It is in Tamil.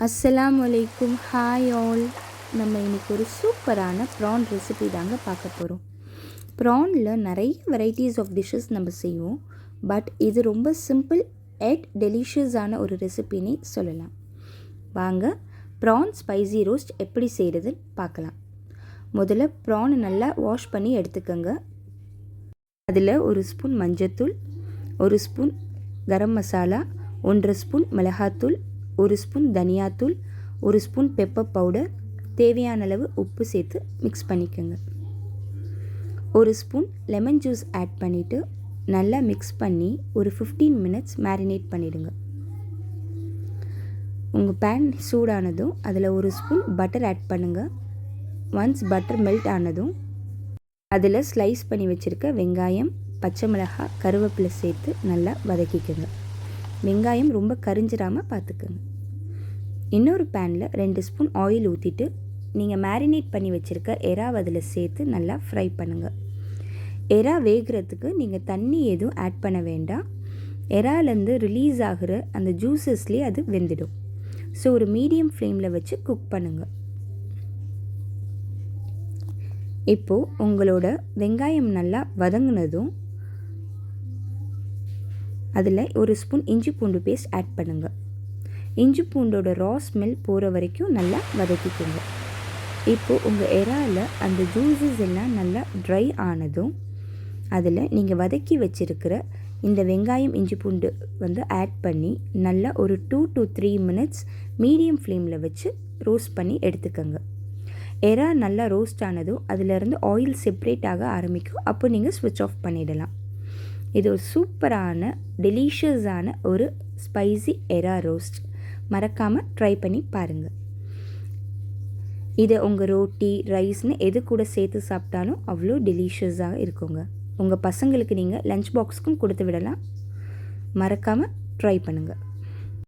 அஸ்ஸலாமு அலைக்கும். Hi all. நம்ம இன்றைக்கி ஒரு சூப்பரான ப்ரான் ரெசிபி தாங்க பார்க்க போகிறோம். ப்ரானில் நிறைய வெரைட்டிஸ் ஆஃப் டிஷ்ஷஸ் நம்ம செய்வோம். பட் இது ரொம்ப சிம்பிள் எட் டெலிஷியஸான ஒரு ரெசிபின்னு சொல்லலாம். வாங்க ப்ரான் ஸ்பைசி ரோஸ்ட் எப்படி செய்கிறதுன்னு பார்க்கலாம். முதல்ல ப்ரானை நல்லா வாஷ் பண்ணி எடுத்துக்கோங்க. அதில் ஒரு ஸ்பூன் மஞ்சத்தூள், ஒரு ஸ்பூன் கரம் மசாலா, 1.5 ஸ்பூன் மிளகாத்தூள், 1 ஸ்பூன் தனியாத்தூள், 1 ஸ்பூன் பெப்பர் பவுடர், தேவையான அளவு உப்பு சேர்த்து மிக்ஸ் பண்ணிக்கோங்க. 1 ஸ்பூன் லெமன் ஜூஸ் ஆட் பண்ணிவிட்டு நல்லா மிக்ஸ் பண்ணி ஒரு 15 மினிட்ஸ் மேரினேட் பண்ணிவிடுங்க. உங்கள் பேன் சூடானதும் அதில் 1 ஸ்பூன் பட்டர் ஆட் பண்ணுங்கள். ஒன்ஸ் பட்டர் மெல்ட் ஆனதும் அதில் ஸ்லைஸ் பண்ணி வச்சுருக்க வெங்காயம், பச்சை மிளகாய், கருவேப்பிலை சேர்த்து நல்லா வதக்கிக்கோங்க. வெங்காயம் ரொம்ப கரிஞ்சிடாமல் பார்த்துக்கோங்க. இன்னொரு பேனில் 2 ஸ்பூன் ஆயில் ஊற்றிட்டு நீங்கள் மேரினேட் பண்ணி வச்சுருக்க எறாவை அதில் சேர்த்து நல்லா ஃப்ரை பண்ணுங்கள். எறா வேகிறதுக்கு நீங்கள் தண்ணி எதுவும் ஆட் பண்ண வேண்டாம். எறாலேருந்து ரிலீஸ் ஆகிற அந்த ஜூஸஸ்லேயே அது வெந்துடும். ஸோ ஒரு மீடியம் ஃப்ளேமில் வச்சு குக் பண்ணுங்கள். இப்போது உங்களோட வெங்காயம் நல்லா வதங்கினதும் அதில் 1 ஸ்பூன் இஞ்சி பூண்டு பேஸ்ட் ஆட் பண்ணுங்கள். இஞ்சி பூண்டோட ரா ஸ்மெல் போகிற வரைக்கும் நல்லா வதக்கிக்கோங்க. இப்போது உங்கள் எறாவில் அந்த ஜூஸஸ் எல்லாம் நல்லா ட்ரை ஆனதும் அதில் நீங்கள் வதக்கி வச்சுருக்கிற இந்த வெங்காயம் இஞ்சி பூண்டு ஆட் பண்ணி நல்லா ஒரு 2 to 3 மினிட்ஸ் மீடியம் ஃப்ளேமில் வச்சு ரோஸ்ட் பண்ணி எடுத்துக்கோங்க. எறா நல்லா ரோஸ்ட் ஆனதும் அதிலேருந்து ஆயில் செப்ரேட் ஆக ஆரம்பிக்கும். அப்போ நீங்கள் ஸ்விட்ச் ஆஃப் பண்ணிடலாம். இது ஒரு சூப்பரான டெலிஷியஸான ஒரு ஸ்பைசி எறா ரோஸ்ட். மறக்காமல் ட்ரை பண்ணி பாருங்கள். இதை உங்கள் ரோட்டி, ரைஸ்னு எது கூட சேர்த்து சாப்பிட்டாலும் அவ்வளோ டெலிஷியஸாக இருக்குங்க. உங்கள் பசங்களுக்கு நீங்கள் லஞ்ச் பாக்ஸுக்கும் கொடுத்து விடலாம். மறக்காமல் ட்ரை பண்ணுங்கள்.